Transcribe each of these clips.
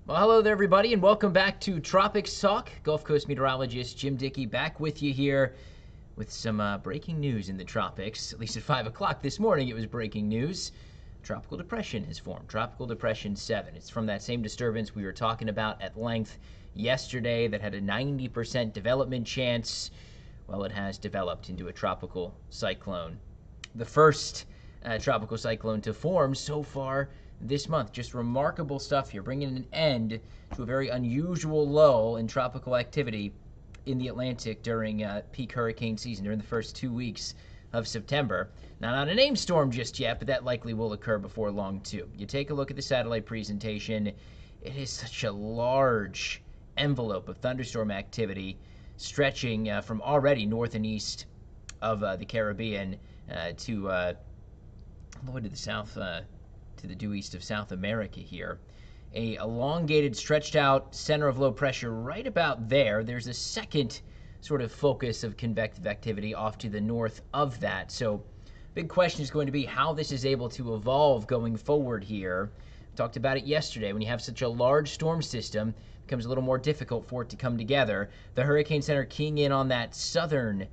Well, hello there, everybody, and welcome back to Tropics Talk. Gulf Coast meteorologist Jim Dickey back with you here with some breaking news in the tropics. At least at 5 o'clock this morning, it was breaking news. Tropical depression has formed, Tropical Depression 7. It's from that same disturbance we were talking about at length yesterday that had a 90% development chance. Well, it has developed into a tropical cyclone. The first tropical cyclone to form so far this month. Just remarkable stuff here, bringing an end to a very unusual lull in tropical activity in the Atlantic during peak hurricane season, during the first 2 weeks of September. Now, not a named storm just yet, but that likely will occur before long, too. You take a look at the satellite presentation, it is such a large envelope of thunderstorm activity stretching from already north and east of the Caribbean to all the way to the south, to the due east of South America here. A elongated, stretched out center of low pressure right about there. There's a second sort of focus of convective activity off to the north of that. So big question is going to be how this is able to evolve going forward here. We talked about it yesterday. When you have such a large storm system, it becomes a little more difficult for it to come together. The Hurricane Center keying in on that southern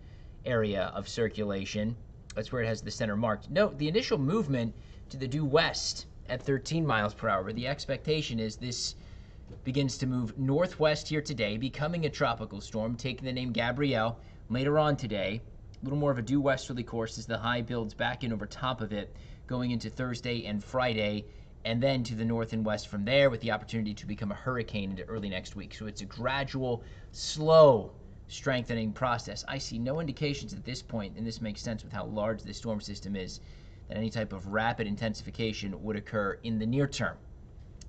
area of circulation. That's where it has the center marked. Note the initial movement to the due west at 13 miles per hour. But the expectation is this begins to move northwest here today, becoming a tropical storm, taking the name Gabrielle later on today. A little more of a due westerly course as the high builds back in over top of it, going into Thursday and Friday, and then to the north and west from there with the opportunity to become a hurricane into early next week. So it's a gradual, slow strengthening process. I see no indications at this point, and this makes sense with how large this storm system is, that any type of rapid intensification would occur in the near term,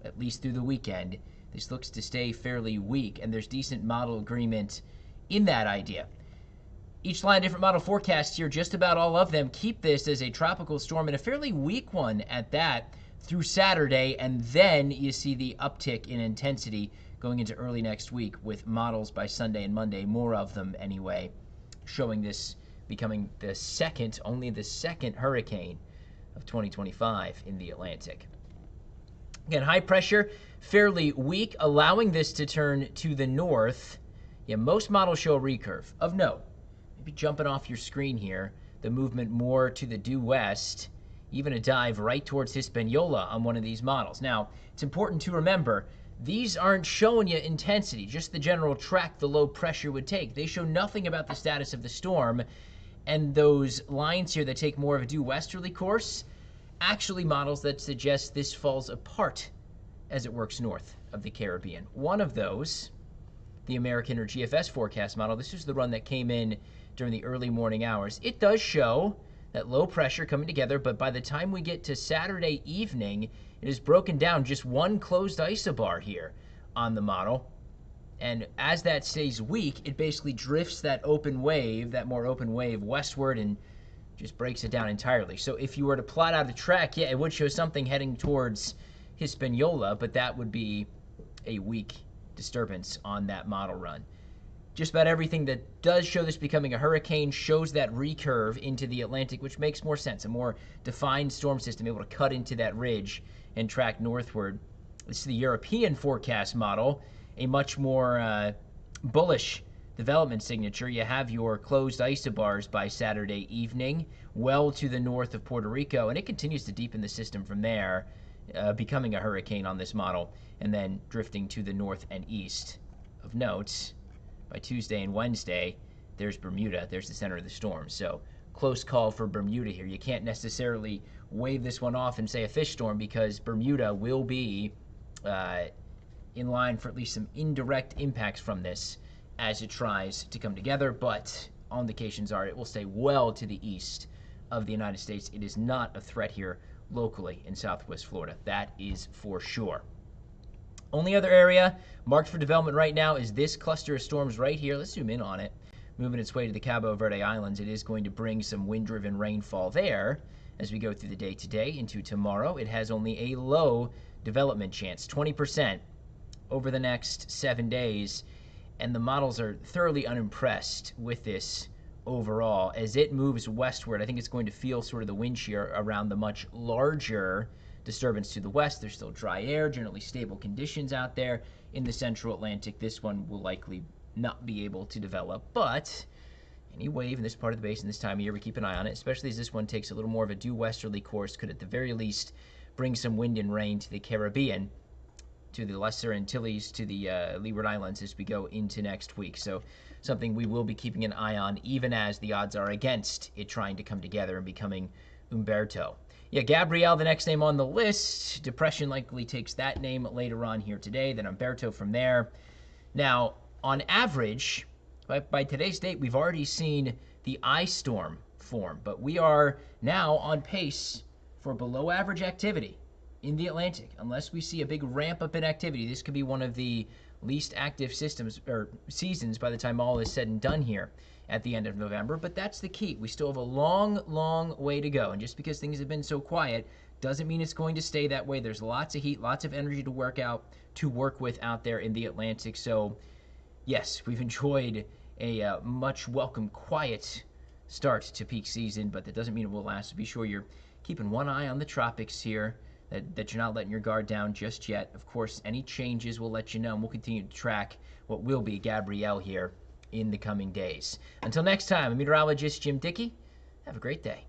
at least through the weekend. This looks to stay fairly weak, and there's decent model agreement in that idea. Each line, different model forecasts here, just about all of them keep this as a tropical storm and a fairly weak one at that through Saturday, and then you see the uptick in intensity going into early next week with models by Sunday and Monday, more of them anyway, showing this becoming the second, only the second hurricane of 2025 in the Atlantic. Again, high pressure, fairly weak, allowing this to turn to the north. Yeah, most models show a recurve. Of note, maybe jumping off your screen here, the movement more to the due west, even a dive right towards Hispaniola on one of these models. Now, it's important to remember, these aren't showing you intensity, just the general track the low pressure would take. They show nothing about the status of the storm, and those lines here that take more of a due westerly course, actually models that suggest this falls apart as it works north of the Caribbean. One of those, the American or GFS forecast model, this is the run that came in during the early morning hours. It does show that low pressure coming together, but by the time we get to Saturday evening, it is broken down, just one closed isobar here on the model. And as that stays weak, it basically drifts that open wave, that more open wave, westward and just breaks it down entirely. So if you were to plot out a track, yeah, it would show something heading towards Hispaniola, but that would be a weak disturbance on that model run. Just about everything that does show this becoming a hurricane shows that recurve into the Atlantic, which makes more sense. A more defined storm system able to cut into that ridge and track northward. This is the European forecast model, a much more bullish development signature. You have your closed isobars by Saturday evening, well to the north of Puerto Rico, and it continues to deepen the system from there, becoming a hurricane on this model, and then drifting to the north and east. Of note, by Tuesday and Wednesday, there's Bermuda. There's the center of the storm. So close call for Bermuda here. You can't necessarily wave this one off and say a fish storm, because Bermuda will be in line for at least some indirect impacts from this as it tries to come together, but all indications are it will stay well to the east of the United States. It is not a threat here locally in Southwest Florida. That is for sure. Only other area marked for development right now is this cluster of storms right here. Let's zoom in on it. Moving its way to the Cabo Verde Islands, it is going to bring some wind-driven rainfall there as we go through the day today into tomorrow. It has only a low development chance, 20% over the next 7 days, and the models are thoroughly unimpressed with this overall. As it moves westward, I think it's going to feel sort of the wind shear around the much larger disturbance to the west. There's still dry air, generally stable conditions out there in the central Atlantic. This one will likely not be able to develop, but any wave in this part of the basin this time of year, we keep an eye on it, especially as this one takes a little more of a due westerly course, could at the very least bring some wind and rain to the Caribbean, to the Lesser Antilles, to the Leeward Islands as we go into next week. So something we will be keeping an eye on, even as the odds are against it trying to come together and becoming Umberto. Yeah, Gabrielle, the next name on the list. Depression likely takes that name later on here today, then Umberto from there. Now, on average, by today's date, we've already seen the ice storm form, but we are now on pace for below average activity in the Atlantic. Unless we see a big ramp up in activity, this could be one of the least active systems or seasons by the time all is said and done here at the end of November. But that's the key. We still have a long, long way to go. And just because things have been so quiet doesn't mean it's going to stay that way. There's lots of heat, lots of energy to work with out there in the Atlantic. So yes, we've enjoyed a much welcome quiet start to peak season, but that doesn't mean it will last. So be sure you're keeping one eye on the tropics here, that you're not letting your guard down just yet. Of course, any changes we'll let you know, and we'll continue to track what will be Gabrielle here in the coming days. Until next time, I'm meteorologist Jim Dickey. Have a great day.